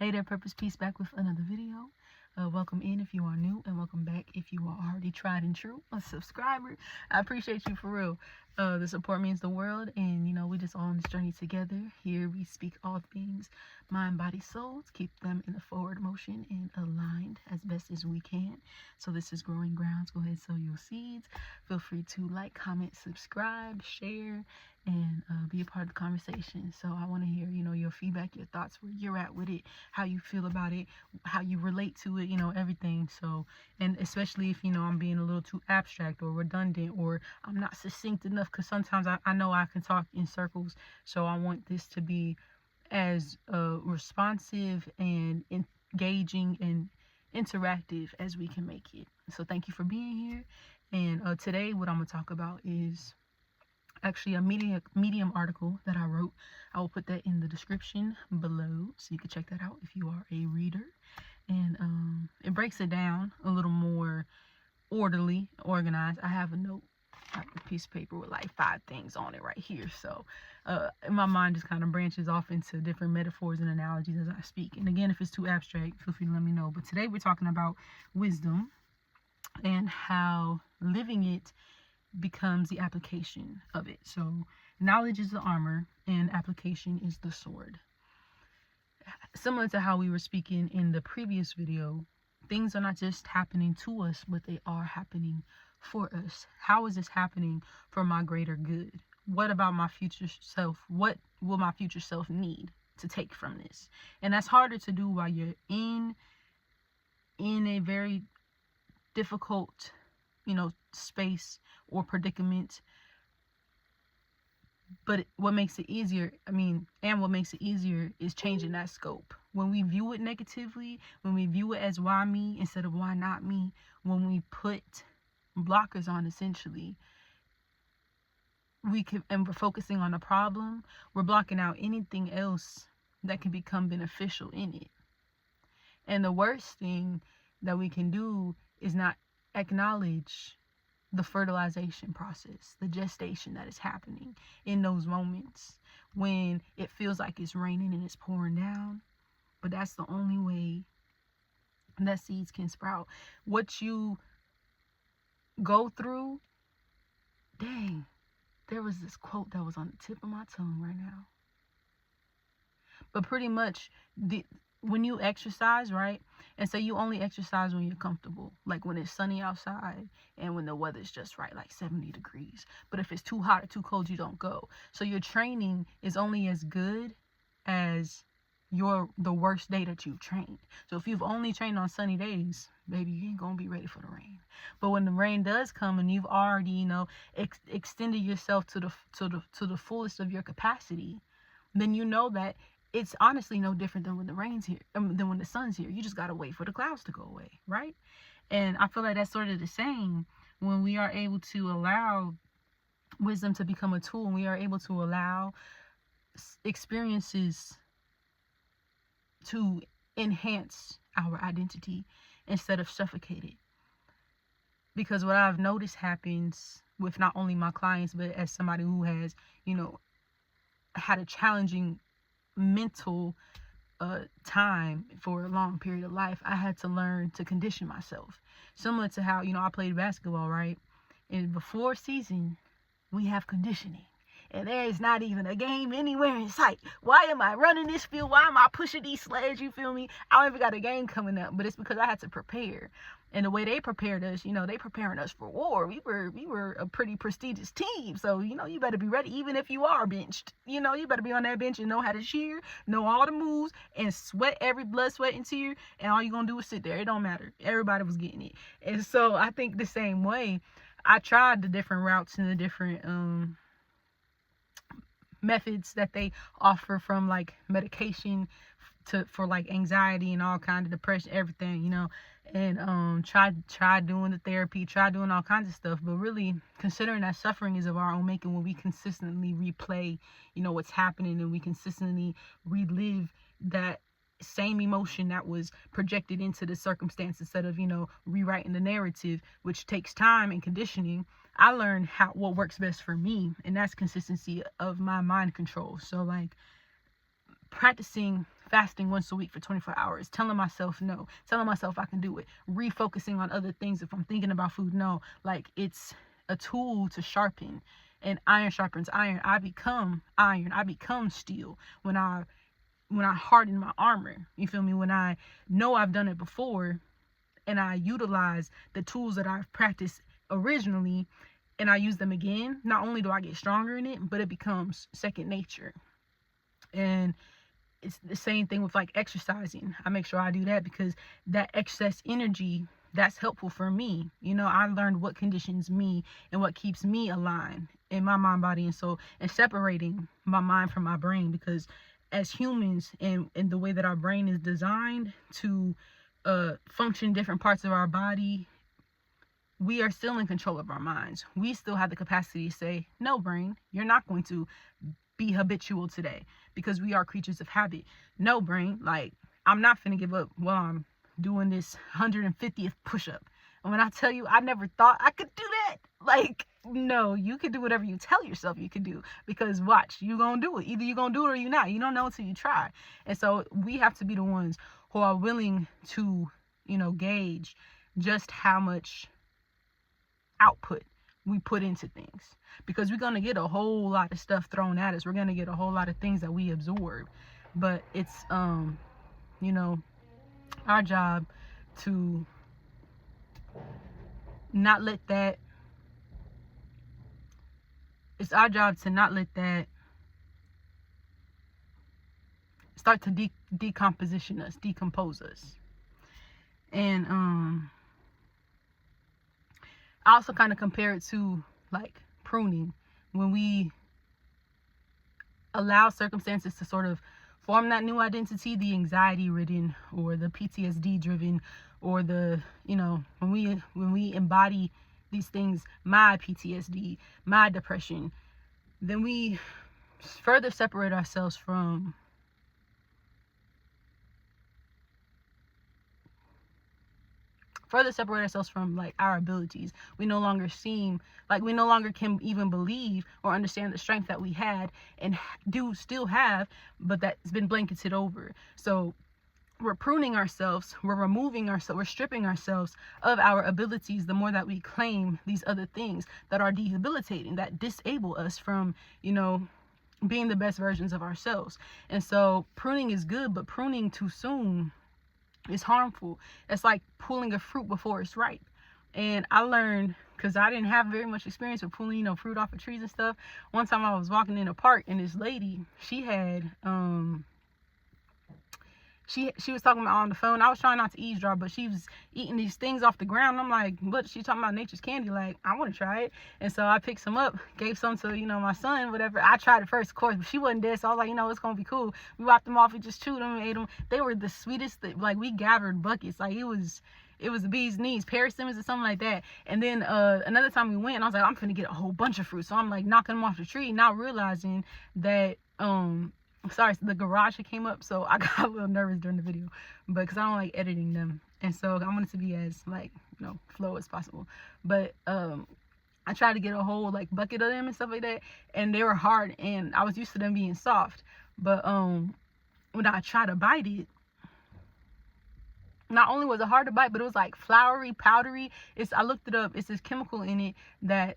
Hey there, Purpose Peace, back with another video. Welcome in if you are new, and welcome back if you are already tried and true, a subscriber. I appreciate you for real. The support means the world, and we just all on this journey together. Here we speak all things mind, body, soul, to keep them in a forward motion and aligned as best as we can. So this is Growing Grounds. Go ahead, sow your seeds. Feel free to like, comment, subscribe, share, and be a part of the conversation. So I want to hear your feedback, your thoughts, where you're at with it, how you feel about it, how you relate to it, everything. So, and especially if I'm being a little too abstract or redundant, or I'm not succinct enough, because sometimes I know I can talk in circles. So I want this to be as responsive and engaging and interactive as we can make it. So thank you for being here. And today what I'm going to talk about is actually a Medium article that I wrote. I will put that in the description below so you can check that out if you are a reader. And it breaks it down a little more orderly, organized. I have a piece of paper with like 5 things on it right here. So my mind just kind of branches off into different metaphors and analogies as I speak. And again, if it's too abstract, feel free to let me know. But today we're talking about wisdom and how living it becomes the application of it. So knowledge is the armor and application is the sword. Similar to how we were speaking in the previous video, things are not just happening to us, but they are happening for us. How is this happening for my greater good? What about my future self? What will my future self need to take from this? And that's harder to do while you're in a very difficult space or predicament. But what makes it easier is changing that scope. When we view it negatively, when we view it as why me instead of why not me, when we put blockers on, essentially, and we're focusing on the problem, we're blocking out anything else that can become beneficial in it. And the worst thing that we can do is not acknowledge the fertilization process, the gestation that is happening in those moments when it feels like it's raining and it's pouring down. But that's the only way that seeds can sprout. What you go through, dang, there was this quote that was on the tip of my tongue right now. But pretty much when you exercise, right? And say you only exercise when you're comfortable, like when it's sunny outside and when the weather's just right, like 70 degrees. But if it's too hot or too cold, you don't go. So your training is only as good as the worst day that you've trained. So if you've only trained on sunny days, baby, you ain't gonna be ready for the rain. But when the rain does come and you've already extended yourself to the fullest of your capacity, then you know that it's honestly no different than when the rain's here, than when the sun's here. You just gotta wait for the clouds to go away, right? And I feel like that's sort of the same when we are able to allow wisdom to become a tool, and we are able to allow experiences to enhance our identity instead of suffocate it. Because what I've noticed happens with not only my clients, but as somebody who has, had a challenging mental time for a long period of life, I had to learn to condition myself. Similar to how I played basketball, right? And before season, we have conditioning, and there is not even a game anywhere in sight. Why am I running this field? Why am I pushing these sleds? You feel me? I don't even got a game coming up, but it's because I had to prepare. And the way they prepared us, they preparing us for war. We were a pretty prestigious team. So, you better be ready. Even if you are benched, you better be on that bench and know how to cheer, know all the moves, and sweat every blood, sweat, and tear. And all you're going to do is sit there. It don't matter. Everybody was getting it. And so I think the same way, I tried the different routes and the different methods that they offer, from like medication for like anxiety and all kinds of depression, everything, and try doing the therapy, try doing all kinds of stuff. But really considering that suffering is of our own making when we consistently replay what's happening, and we consistently relive that same emotion that was projected into the circumstance instead of rewriting the narrative, which takes time and conditioning. I learned what works best for me, and that's consistency of my mind control. So like practicing fasting once a week for 24 hours, telling myself no, telling myself I can do it, refocusing on other things if I'm thinking about food. No, like, it's a tool to sharpen, and iron sharpens iron. I become iron, I become steel when I harden my armor. You feel me? When I know I've done it before and I utilize the tools that I've practiced originally and I use them again, not only do I get stronger in it, but it becomes second nature. And it's the same thing with like exercising. I make sure I do that because that excess energy, that's helpful for me. You know, I learned what conditions me and what keeps me aligned in my mind, body, and soul, and separating my mind from my brain, because as humans, and the way that our brain is designed to function different parts of our body, we are still in control of our minds. We still have the capacity to say, no, brain, you're not going to be habitual today, because we are creatures of habit. No, brain, like, I'm not finna give up while I'm doing this 150th push-up. And when I tell you, I never thought I could do that. Like, no, you can do whatever you tell yourself you can do, because watch, you gonna do it. Either you gonna do it or you not. You don't know until you try. And so we have to be the ones who are willing to, you know, gauge just how much output we put into things, because we're going to get a whole lot of stuff thrown at us. We're going to get a whole lot of things that we absorb, but it's you know, our job to not let that start to decompose us. And I also kind of compare it to like pruning, when we allow circumstances to sort of form that new identity, the anxiety ridden or the PTSD driven, or the, you know, when we embody these things, my PTSD, my depression, then we further separate ourselves from like our abilities. We no longer can even believe or understand the strength that we had and do still have, but that's been blanketed over. So we're pruning ourselves, we're removing ourselves, we're stripping ourselves of our abilities the more that we claim these other things that are debilitating, that disable us from, you know, being the best versions of ourselves. And so pruning is good, but pruning too soon is harmful. It's like pulling a fruit before it's ripe. And I learned, because I didn't have very much experience with pulling, you know, fruit off of trees and stuff. One time I was walking in a park, and this lady, she had she was talking about on the phone. I was trying not to eavesdrop, but she was eating these things off the ground. I'm like, what? She talking about nature's candy. Like, I want to try it. And so I picked some up, gave some to, you know, my son, whatever. I tried it first, of course, but she wasn't dead. So I was like, you know, it's going to be cool. We wiped them off. We just chewed them and ate them. They were the sweetest. Like, we gathered buckets. Like, it was the bee's knees, persimmons or something like that. And then another time we went, and I was like, I'm finna get a whole bunch of fruit. So I'm like knocking them off the tree, not realizing that the garage had came up, so I got a little nervous during the video, but because I don't like editing them, and so I want it to be as, like, you know, flow as possible. But I tried to get a whole like bucket of them and stuff like that, and they were hard, and I was used to them being soft. But when I tried to bite it, not only was it hard to bite, but it was like floury, powdery. I looked it up. It's this chemical in it that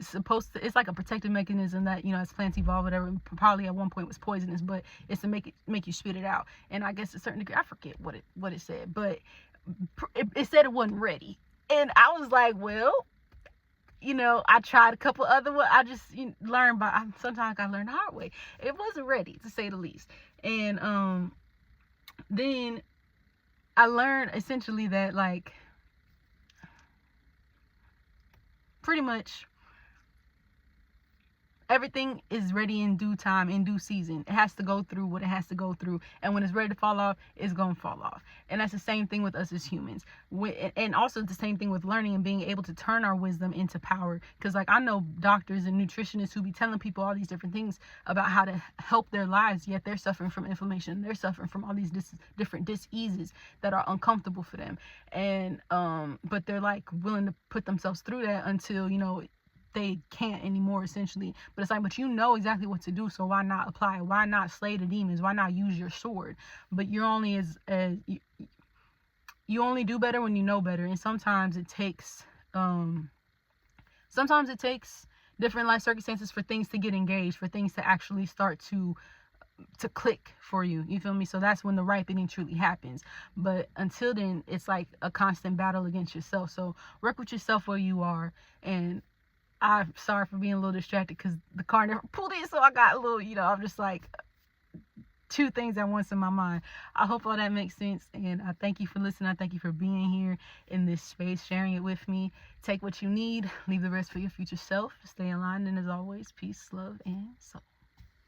it's like a protective mechanism that, you know, as plants evolve, whatever, probably at one point was poisonous, but it's to make you spit it out. And I guess to a certain degree, I forget what it said, but it said it wasn't ready. And I was like, well, you know, I tried a couple other ones. I just learned sometimes I learn the hard way. It wasn't ready, to say the least. And then I learned essentially that, like, pretty much everything is ready in due time, in due season. It has to go through what it has to go through. And when it's ready to fall off, it's going to fall off. And that's the same thing with us as humans. And also the same thing with learning and being able to turn our wisdom into power. Because, like, I know doctors and nutritionists who be telling people all these different things about how to help their lives, yet they're suffering from inflammation. They're suffering from all these different diseases that are uncomfortable for them. And but they're, like, willing to put themselves through that until, you know, they can't anymore, essentially. But it's like, but you know exactly what to do, so why not apply it? Why not slay the demons? Why not use your sword? But you're only as you only do better when you know better. And sometimes it takes different life circumstances for things to get engaged, for things to actually start to click for you. You feel me? So that's when the ripening truly happens. But until then, it's like a constant battle against yourself. So work with yourself where you are. And I'm sorry for being a little distracted because the car never pulled in, so I got a little, I'm just like two things at once in my mind. I hope all that makes sense, and I thank you for listening. I thank you for being here in this space, sharing it with me. Take what you need, leave the rest for your future self. Stay aligned, and as always, peace, love, and soul.